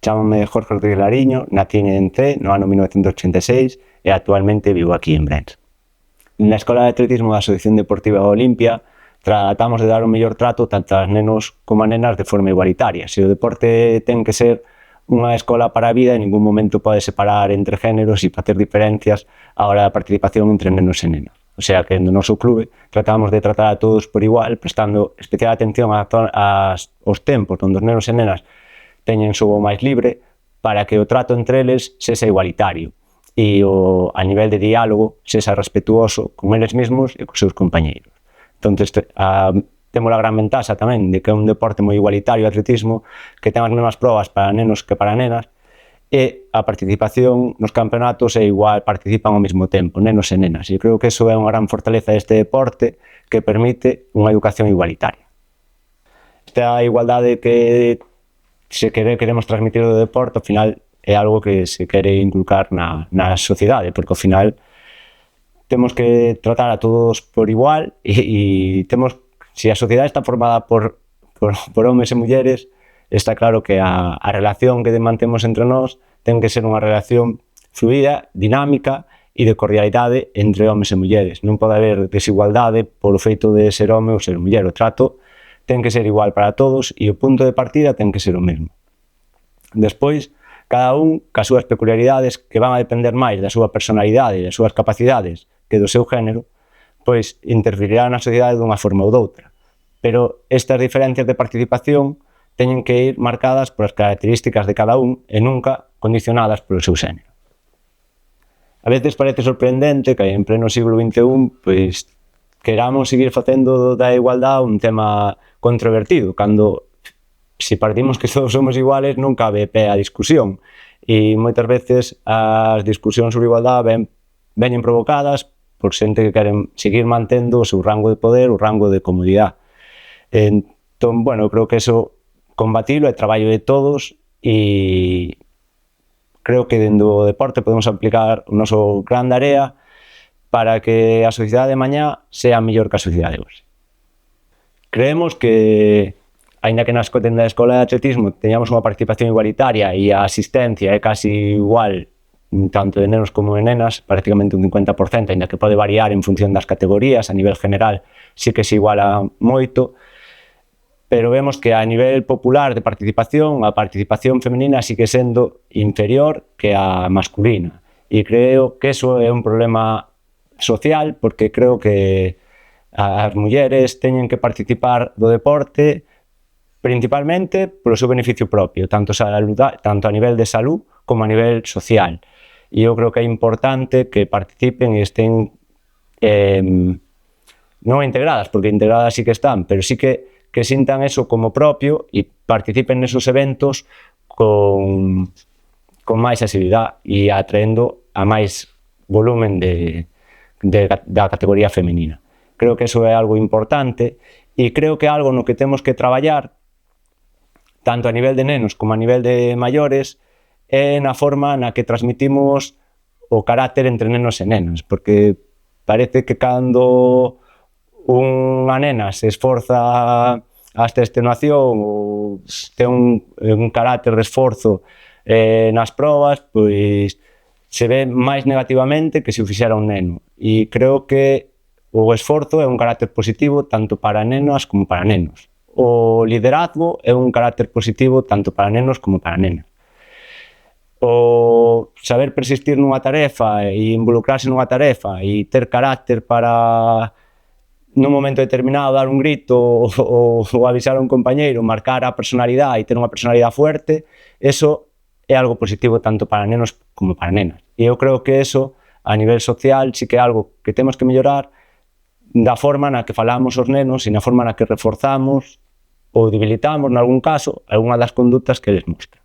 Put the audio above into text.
Chámame Jorge Rodríguez Lariño, nacín en Cee no ano 1986 e actualmente vivo aquí en Brens. Na Escola de Atletismo da Asociación Deportiva Olimpia tratamos de dar o mellor trato tanto a nenos como a nenas de forma igualitaria. Se o deporte ten que ser unha escola para a vida, en ningún momento pode separar entre géneros e facer diferencias á hora da participación entre nenos e nenas. O sea que no noso clube tratamos de tratar a todos por igual, prestando especial atención aos tempos onde os nenos e nenas teñen xogo máis libre para que o trato entre eles sexa igualitario e a nivel de diálogo sexa respetuoso con eles mesmos e cos seus compañeiros. Entón, temos a gran ventaxa tamén de que é un deporte moi igualitario o atletismo, que ten as mesmas probas para nenos que para nenas, e a participación nos campeonatos é igual, participan ao mesmo tempo, nenos e nenas. E creo que iso é unha gran fortaleza deste deporte que permite unha educación igualitaria. Esta igualdade que se queremos transmitir do deporte, ao final é algo que se quere inculcar na sociedade, porque ao final temos que tratar a todos por igual e temos, se a sociedade está formada por homes e mulleres, está claro que a relación que mantemos entre nós ten que ser unha relación fluida, dinámica e de cordialidade entre homes e mulleres. Non pode haber desigualdade polo feito de ser home ou ser muller. O trato ten que ser igual para todos e o punto de partida ten que ser o mesmo. Despois, cada un, cas súas peculiaridades que van a depender máis da súa personalidade e das súas capacidades que do seu género, pois interferirá na sociedade dunha forma ou doutra. Pero estas diferencias de participación teñen que ir marcadas polas características de cada un e nunca condicionadas polo seu xénero. A veces parece sorprendente que en pleno siglo XXI pois queramos seguir facendo da igualdade un tema controvertido, cando se partimos que todos somos iguales non cabe pé a discusión e moitas veces as discusións sobre igualdade veñen provocadas por xente que queren seguir mantendo o seu rango de poder, o rango de comodidade. Entón, bueno, creo que eso combatilo é traballo de todos e creo que dentro do deporte podemos aplicar o noso gran área para que a sociedade de mañá sea mellor que a sociedade de hoxe. Creemos que, aínda que na escola de atletismo teñamos unha participación igualitaria e a asistencia é casi igual tanto de nenos como de nenas, prácticamente un 50%, aínda que pode variar en función das categorías, a nivel general sí que se iguala moito, pero vemos que a nivel popular de participación, a participación femenina sigue sendo inferior que a masculina. E creo que eso é un problema social, porque creo que as mulleres teñen que participar do deporte principalmente polo seu beneficio propio, tanto a nivel de salud como a nivel social. E eu creo que é importante que participen e estén non integradas, porque integradas sí que están, pero sí que sintan eso como propio e participen nesos eventos con máis asiduidade e atraendo a máis volumen da categoría femenina. Creo que eso é algo importante e creo que é algo no que temos que traballar tanto a nivel de nenos como a nivel de maiores é na forma na que transmitimos o carácter entre nenos e nenas, porque parece que cando unha nena se esforza hasta extenuación ou ten un carácter de esforzo nas probas, pois se ve máis negativamente que se o fixera un neno. E creo que o esforzo é un carácter positivo tanto para nenas como para nenos. O liderazgo é un carácter positivo tanto para nenos como para nenas. O saber persistir nunha tarefa e involucrarse nunha tarefa e ter carácter para nun momento determinado dar un grito ou avisar a un compañeiro, marcar a personalidade e ter unha personalidade fuerte, eso é algo positivo tanto para nenos como para nenas. E eu creo que eso, a nivel social, sí que é algo que temos que mellorar da forma na que falamos os nenos e na forma na que reforzamos ou debilitamos, nalgún caso, algunha das condutas que eles mostran.